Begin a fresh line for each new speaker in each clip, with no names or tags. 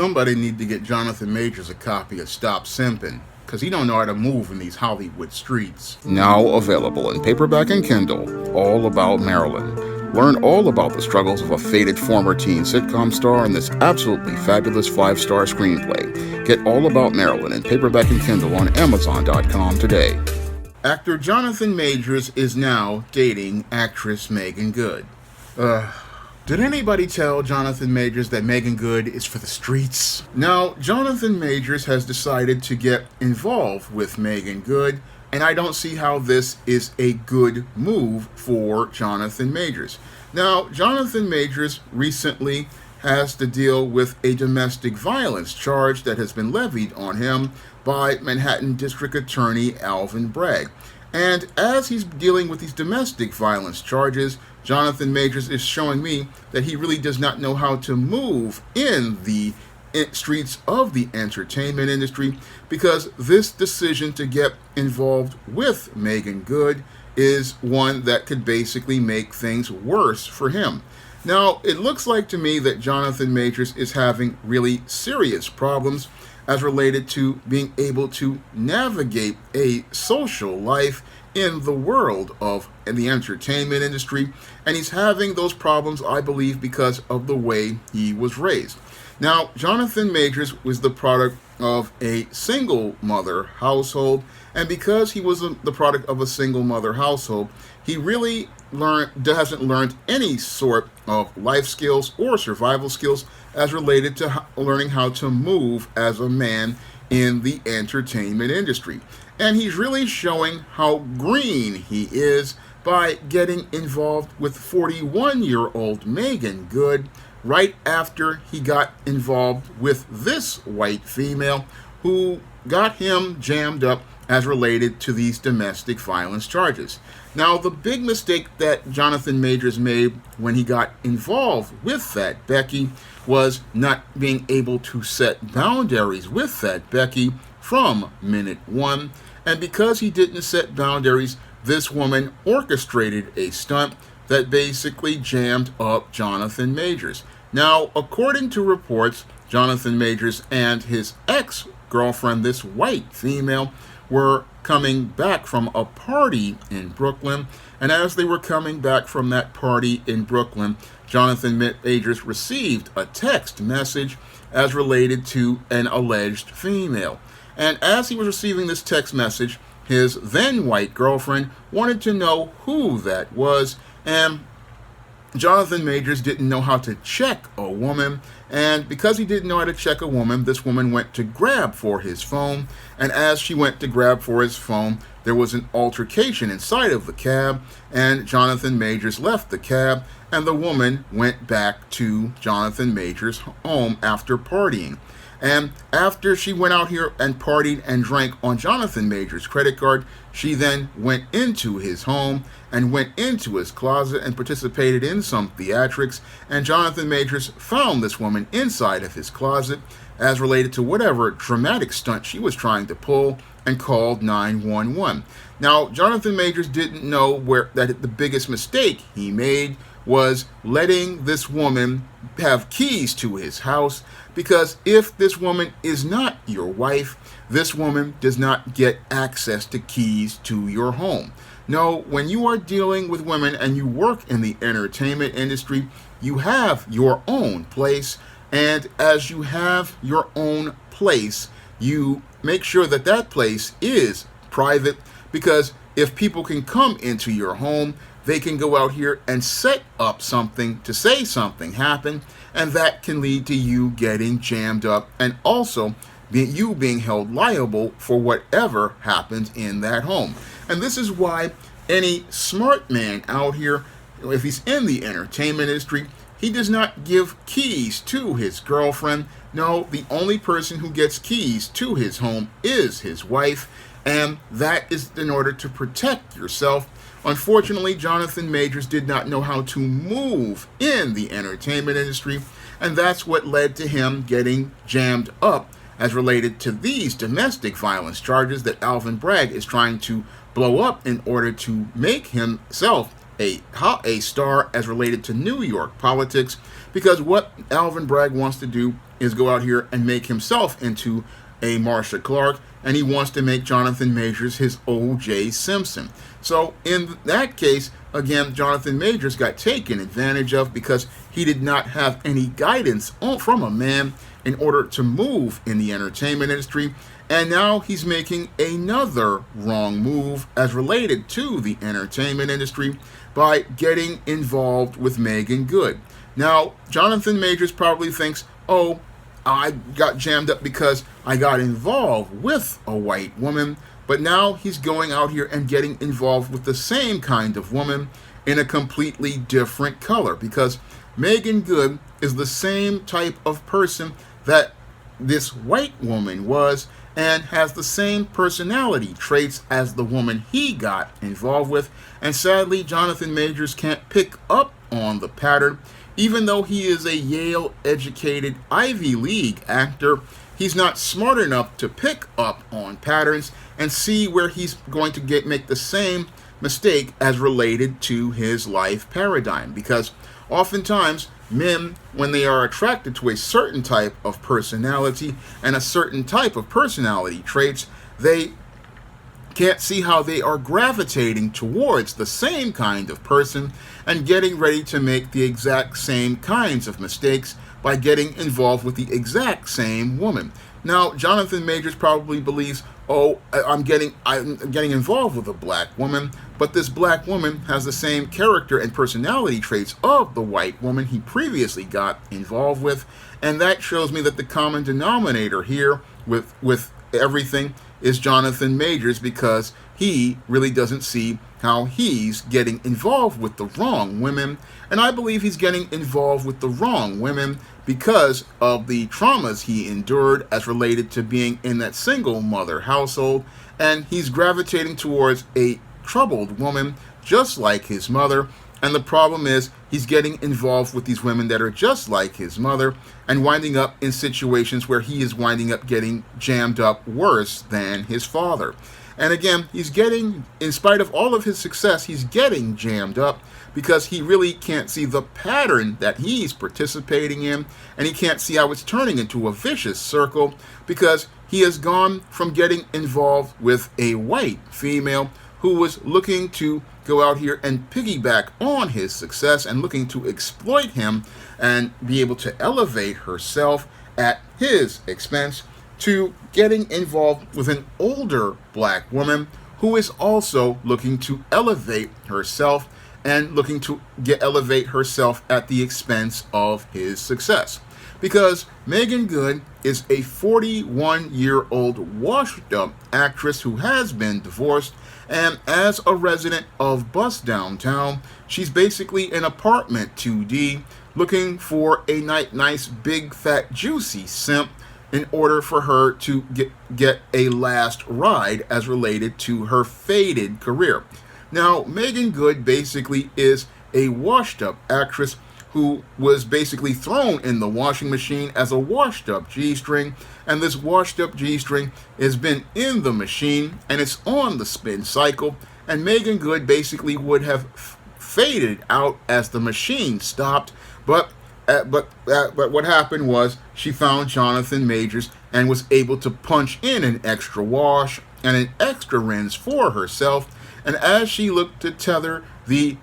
Somebody need to get Jonathan Majors a copy of Stop Simpin', because he don't know how to move in these Hollywood streets. Now available in paperback and Kindle, All About Marilyn. Learn all about the struggles of a faded former teen sitcom star in this absolutely fabulous 5-star screenplay. Get All About Marilyn in paperback and Kindle on Amazon.com today. Actor Jonathan Majors is now dating actress Meagan Good. Did anybody tell Jonathan Majors that Meagan Good is for the streets? Now, Jonathan Majors has decided to get involved with Meagan Good, and I don't see how this is a good move for Jonathan Majors. Now, Jonathan Majors recently has to deal with a domestic violence charge that has been levied on him by Manhattan District Attorney Alvin Bragg. And as he's dealing with these domestic violence charges, Jonathan Majors is showing me that he really does not know how to move in the streets of the entertainment industry, because this decision to get involved with Meagan Good is one that could basically make things worse for him. Now, it looks like to me that Jonathan Majors is having really serious problems as related to being able to navigate a social life in the world of the entertainment industry, and he's having those problems, I believe, because of the way he was raised. Now, Jonathan Majors was the product of a single mother household, and because he was the product of a single mother household, he really hasn't learned any sort of life skills or survival skills as related to learning how to move as a man in the entertainment industry. And he's really showing how green he is by getting involved with 41-year-old Meagan Good right after he got involved with this white female who got him jammed up as related to these domestic violence charges. Now, the big mistake that Jonathan Majors made when he got involved with that Becky was not being able to set boundaries with that Becky from minute one. And because he didn't set boundaries, this woman orchestrated a stunt that basically jammed up Jonathan Majors. Now, according to reports, Jonathan Majors and his ex-girlfriend, this white female, were coming back from a party in Brooklyn. And as they were coming back from that party in Brooklyn, Jonathan Majors received a text message as related to an alleged female. And as he was receiving this text message, his then white girlfriend wanted to know who that was, and Jonathan Majors didn't know how to check a woman, and because he didn't know how to check a woman, this woman went to grab for his phone, and as she went to grab for his phone, there was an altercation inside of the cab, and Jonathan Majors left the cab, and the woman went back to Jonathan Majors' home after partying. And after she went out here and partied and drank on Jonathan Majors' credit card, she then went into his home and went into his closet and participated in some theatrics. And Jonathan Majors found this woman inside of his closet as related to whatever dramatic stunt she was trying to pull, and called 911. Now, Jonathan Majors didn't know that the biggest mistake he made was letting this woman have keys to his house, because if this woman is not your wife, this woman does not get access to keys to your home. No, when you are dealing with women and you work in the entertainment industry, you have your own place, and as you have your own place, you make sure that that place is private, because if people can come into your home, they can go out here and set up something to say something happened, and that can lead to you getting jammed up and also you being held liable for whatever happens in that home. And this is why any smart man out here, if he's in the entertainment industry, he does not give keys to his girlfriend. No, the only person who gets keys to his home is his wife, and that is in order to protect yourself. Unfortunately, Jonathan Majors did not know how to move in the entertainment industry, and that's what led to him getting jammed up as related to these domestic violence charges that Alvin Bragg is trying to blow up in order to make himself a star as related to New York politics, because what Alvin Bragg wants to do is go out here and make himself into a Marcia Clark, and he wants to make Jonathan Majors his O.J. Simpson. So in that case, again, Jonathan Majors got taken advantage of because he did not have any guidance from a man in order to move in the entertainment industry. And now he's making another wrong move as related to the entertainment industry by getting involved with Meagan Good. Now, Jonathan Majors probably thinks, oh, I got jammed up because I got involved with a white woman, but now he's going out here and getting involved with the same kind of woman in a completely different color, because Meagan Good is the same type of person that this white woman was, and has the same personality traits as the woman he got involved with. And sadly, Jonathan Majors can't pick up on the pattern. Even though he is a Yale-educated Ivy League actor, he's not smart enough to pick up on patterns and see where he's going to make the same mistake as related to his life paradigm. Because oftentimes, men, when they are attracted to a certain type of personality and a certain type of personality traits, they can't see how they are gravitating towards the same kind of person and getting ready to make the exact same kinds of mistakes by getting involved with the exact same woman. Now, Jonathan Majors probably believes, oh, I'm getting involved with a black woman, but this black woman has the same character and personality traits of the white woman he previously got involved with, and that shows me that the common denominator here with everything is Jonathan Majors, because he really doesn't see how he's getting involved with the wrong women. And I believe he's getting involved with the wrong women because of the traumas he endured as related to being in that single mother household. And he's gravitating towards a troubled woman just like his mother. And the problem is he's getting involved with these women that are just like his mother and winding up in situations where he is winding up getting jammed up worse than his father. And again, he's getting, in spite of all of his success, he's getting jammed up because he really can't see the pattern that he's participating in, and he can't see how it's turning into a vicious circle, because he has gone from getting involved with a white female who was looking to go out here and piggyback on his success and looking to exploit him and be able to elevate herself at his expense, to getting involved with an older black woman who is also looking to elevate herself and looking to elevate herself at the expense of his success. Because Meagan Good is a 41-year-old washed-up actress who has been divorced, and as a resident of Bus Downtown, she's basically an apartment 2D looking for a nice, big, fat, juicy simp in order for her to get a last ride as related to her faded career. Now, Meagan Good basically is a washed-up actress who was basically thrown in the washing machine as a washed-up G-string, and this washed-up G-string has been in the machine, and it's on the spin cycle, and Meagan Good basically would have faded out as the machine stopped, but what happened was she found Jonathan Majors and was able to punch in an extra wash and an extra rinse for herself, and as she looked to tether the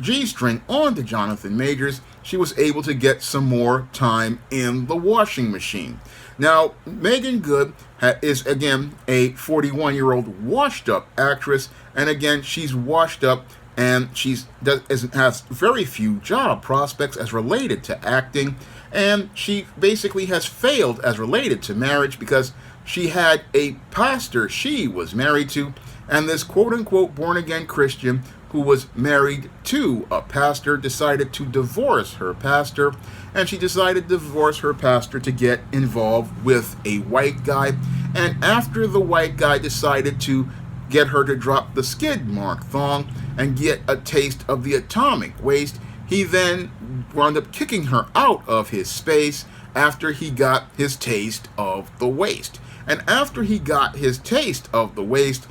G-string onto Jonathan Majors, she was able to get some more time in the washing machine. Now, Meagan Good is, again, a 41-year-old washed-up actress, and again, she's washed up, and she has very few job prospects as related to acting, and she basically has failed as related to marriage because she had a pastor she was married to, and this quote-unquote born-again Christian who was married to a pastor decided to divorce her pastor, and she decided to divorce her pastor to get involved with a white guy. And after the white guy decided to get her to drop the skid mark thong and get a taste of the atomic waste, he then wound up kicking her out of his space after he got his taste of the waste. And after he got his taste of the waste,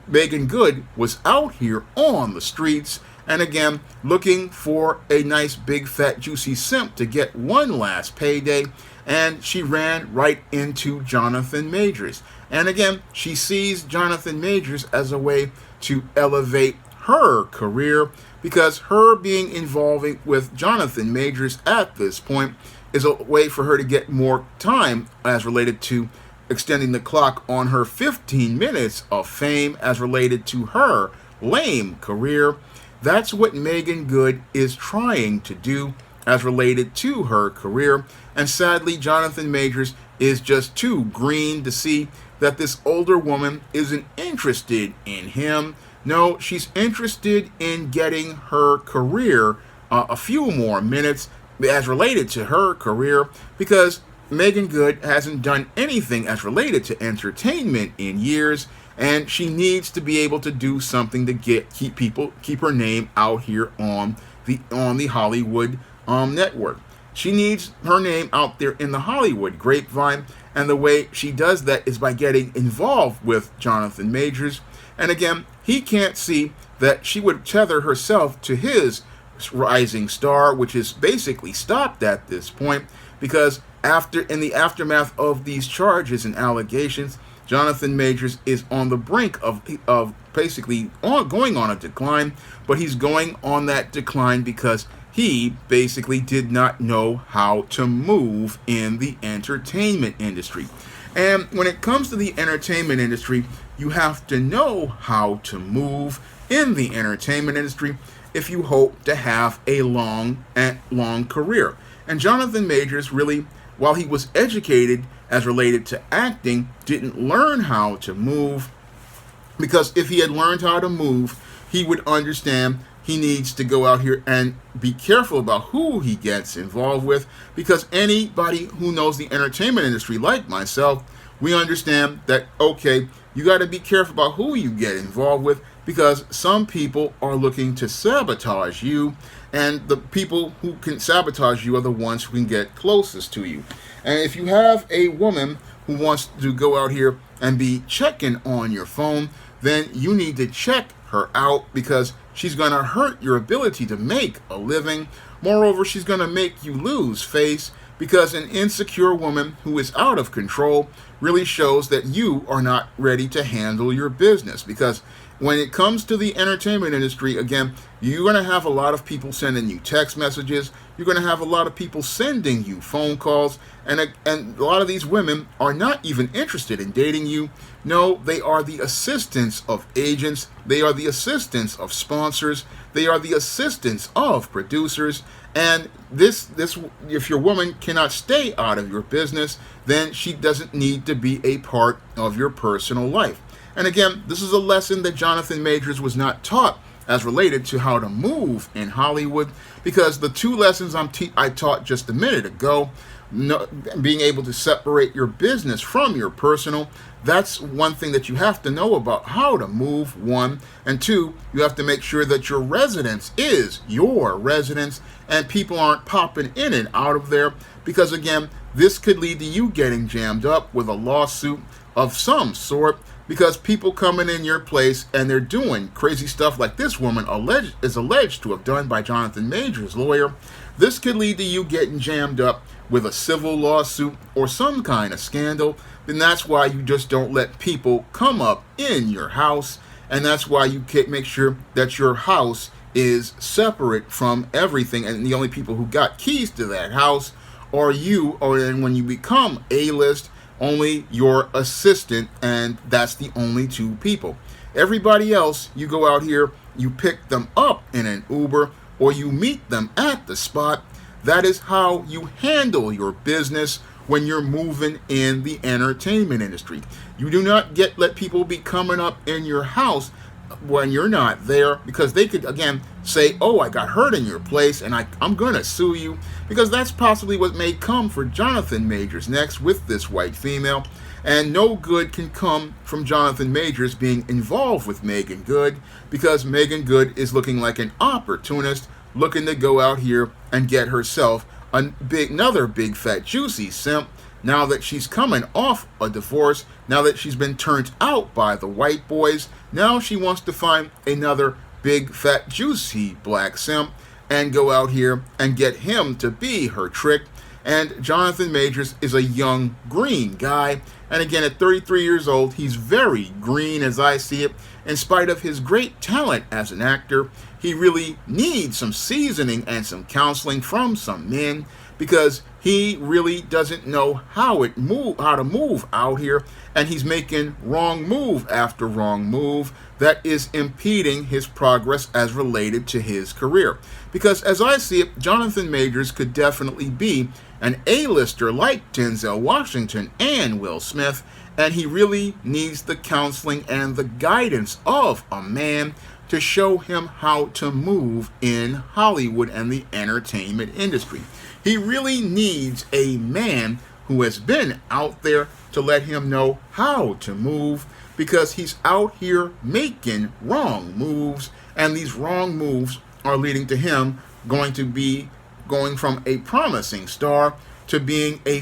Meagan Good was out here on the streets, and again, looking for a nice big fat juicy simp to get one last payday, and she ran right into Jonathan Majors. And again, she sees Jonathan Majors as a way to elevate her career, because her being involving with Jonathan Majors at this point is a way for her to get more time as related to extending the clock on her 15 minutes of fame as related to her lame career. That's what Meagan Good is trying to do as related to her career. And sadly, Jonathan Majors is just too green to see that this older woman isn't interested in him. No, she's interested in getting her career a few more minutes as related to her career, because Meagan Good hasn't done anything as related to entertainment in years, and she needs to be able to do something to keep her name out here on the Hollywood network. She needs her name out there in the Hollywood grapevine, and the way she does that is by getting involved with Jonathan Majors. And again, he can't see that she would tether herself to his rising star, which is basically stopped at this point, because in the aftermath of these charges and allegations, Jonathan Majors is on the brink of basically going on a decline, but he's going on that decline because he basically did not know how to move in the entertainment industry. And when it comes to the entertainment industry, you have to know how to move in the entertainment industry if you hope to have a long career. And Jonathan Majors really, while he was educated as related to acting, didn't learn how to move, because if he had learned how to move, he would understand he needs to go out here and be careful about who he gets involved with, because anybody who knows the entertainment industry, like myself, we understand that, okay, you got to be careful about who you get involved with, because some people are looking to sabotage you, and the people who can sabotage you are the ones who can get closest to you. And if you have a woman who wants to go out here and be checking on your phone, then you need to check her out, because she's going to hurt your ability to make a living. Moreover, she's going to make you lose face, because an insecure woman who is out of control really shows that you are not ready to handle your business. Because when it comes to the entertainment industry, again, you're going to have a lot of people sending you text messages. You're going to have a lot of people sending you phone calls. And a lot of these women are not even interested in dating you. No, they are the assistants of agents. They are the assistants of sponsors. They are the assistants of producers. And this, if your woman cannot stay out of your business, then she doesn't need to be a part of your personal life. And again, this is a lesson that Jonathan Majors was not taught as related to how to move in Hollywood, because the two lessons I taught just a minute ago, being able to separate your business from your personal, that's one thing that you have to know about how to move, one. And two, you have to make sure that your residence is your residence and people aren't popping in and out of there, because again, this could lead to you getting jammed up with a lawsuit of some sort, because people coming in your place and they're doing crazy stuff like this woman is alleged to have done by Jonathan Majors' lawyer. This could lead to you getting jammed up with a civil lawsuit or some kind of scandal. Then that's why you just don't let people come up in your house, and that's why you can't make sure that your house is separate from everything, and the only people who got keys to that house are you, or then when you become A-list, only your assistant, and that's the only two people. Everybody else, you go out here, you pick them up in an Uber, or you meet them at the spot. That is how you handle your business when you're moving in the entertainment industry. You do not let people be coming up in your house when you're not there, because they could again say, oh, I got hurt in your place and I'm gonna sue you, because that's possibly what may come for Jonathan Majors next with this white female. And no good can come from Jonathan Majors being involved with Meagan Good, because Meagan Good is looking like an opportunist looking to go out here and get herself another big fat juicy simp. Now that she's coming off a divorce, now that she's been turned out by the white boys, now she wants to find another big, fat, juicy black simp and go out here and get him to be her trick. And Jonathan Majors is a young, green guy. And again, at 33 years old, he's very green as I see it. In spite of his great talent as an actor, he really needs some seasoning and some counseling from some men, because he really doesn't know how to move out here, and he's making wrong move after wrong move that is impeding his progress as related to his career. Because as I see it, Jonathan Majors could definitely be an A-lister like Denzel Washington and Will Smith, and he really needs the counseling and the guidance of a man to show him how to move in Hollywood and the entertainment industry. He really needs a man who has been out there to let him know how to move, because he's out here making wrong moves, and these wrong moves are leading to him going from a promising star to being a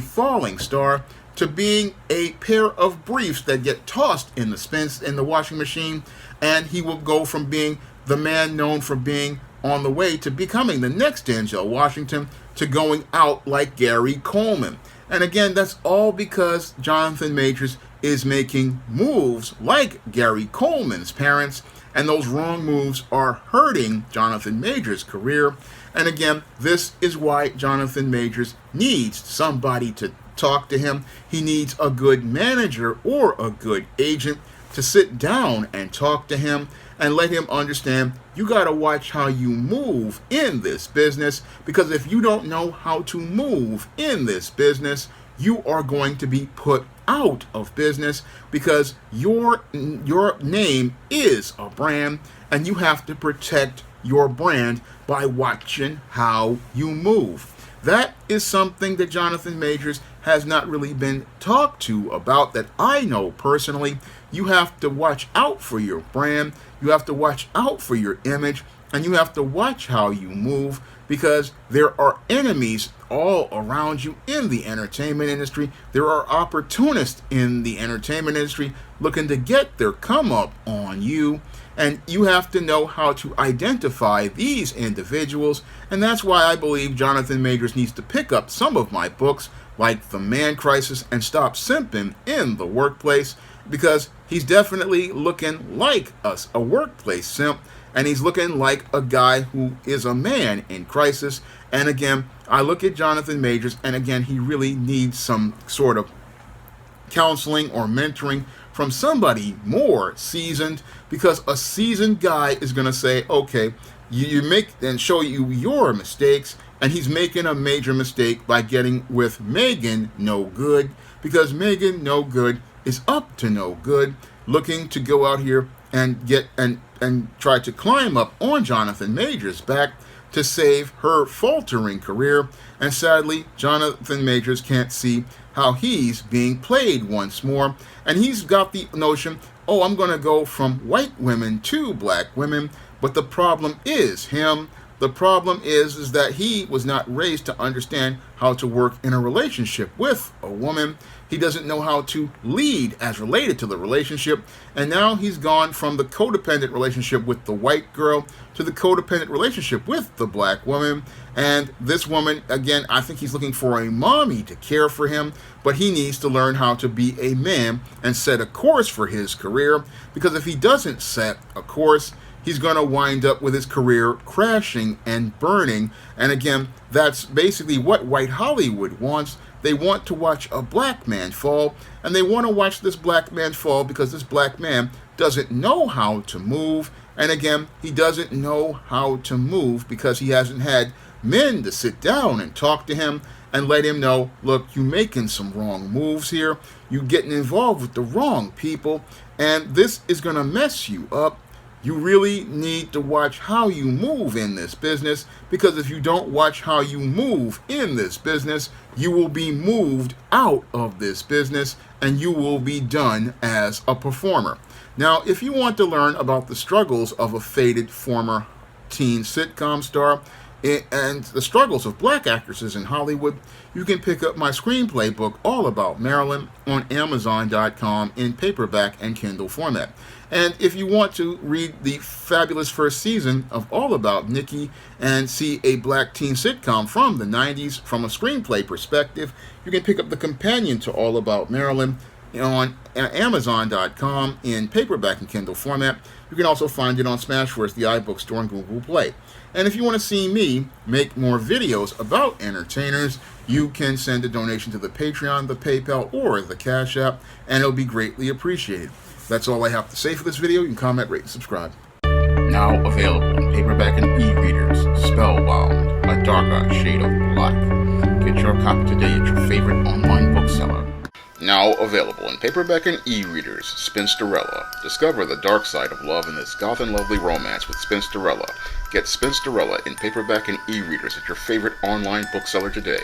falling star, to being a pair of briefs that get tossed in the washing machine, and he will go from being the man known for being on the way to becoming the next Denzel Washington to going out like Gary Coleman. And again, that's all because Jonathan Majors is making moves like Gary Coleman's parents, and those wrong moves are hurting Jonathan Majors' career. And again, this is why Jonathan Majors needs somebody to talk to him. He needs a good manager or a good agent to sit down and talk to him and let him understand you got to watch how you move in this business, because if you don't know how to move in this business, you are going to be put out of business, because your name is a brand, and you have to protect your brand by watching how you move. That is something that Jonathan Majors has not really been talked to about, that I know personally. You have to watch out for your brand, you have to watch out for your image, and you have to watch how you move, because there are enemies all around you in the entertainment industry. There are opportunists in the entertainment industry looking to get their come up on you, and you have to know how to identify these individuals. And that's why I believe Jonathan Majors needs to pick up some of my books like The Man Crisis and Stop Simping in the Workplace, because he's definitely looking like a workplace simp, and he's looking like a guy who is a man in crisis. And again, I look at Jonathan Majors, and again, he really needs some sort of counseling or mentoring from somebody more seasoned, because a seasoned guy is going to say, okay, you make and show you your mistakes, and he's making a major mistake by getting with Meagan No Good, because Meagan No Good is up to no good, looking to go out here and get and try to climb up on Jonathan Majors' back to save her faltering career. And sadly, Jonathan Majors can't see how he's being played once more, and he's got the notion, oh, I'm going to go from white women to black women. But the problem is him. The problem is that he was not raised to understand how to work in a relationship with a woman. He doesn't know how to lead as related to the relationship. And now he's gone from the codependent relationship with the white girl to the codependent relationship with the black woman. And this woman, again, I think he's looking for a mommy to care for him, but he needs to learn how to be a man and set a course for his career, because if he doesn't set a course, he's going to wind up with his career crashing and burning. And again, that's basically what white Hollywood wants. They want to watch a black man fall, and they want to watch this black man fall because this black man doesn't know how to move. And again, he doesn't know how to move because he hasn't had men to sit down and talk to him and let him know, look, you're making some wrong moves here. You're getting involved with the wrong people, and this is going to mess you up. You really need to watch how you move in this business, because if you don't watch how you move in this business, you will be moved out of this business and you will be done as a performer. Now, if you want to learn about the struggles of a faded former teen sitcom star, and the struggles of black actresses in Hollywood, you can pick up my screenplay book, All About Marilyn, on Amazon.com in paperback and Kindle format. And if you want to read the fabulous first season of All About Nikki and see a black teen sitcom from the 90s from a screenplay perspective, you can pick up the companion to All About Marilyn on Amazon.com in paperback and Kindle format. You can also find it on Smashwords, the iBook Store, and Google Play. And if you want to see me make more videos about entertainers, you can send a donation to the Patreon, the PayPal, or the Cash App, and it'll be greatly appreciated. That's all I have to say for this video. You can comment, rate, and subscribe. Now available in paperback and e-readers, Spellbound, A Darker Shade of Black. Get your copy today at your favorite online bookseller. Now available in paperback and e-readers, Spinsterella. Discover the dark side of love in this goth and lovely romance with Spinsterella. Get Spinsterella in paperback and e-readers at your favorite online bookseller today.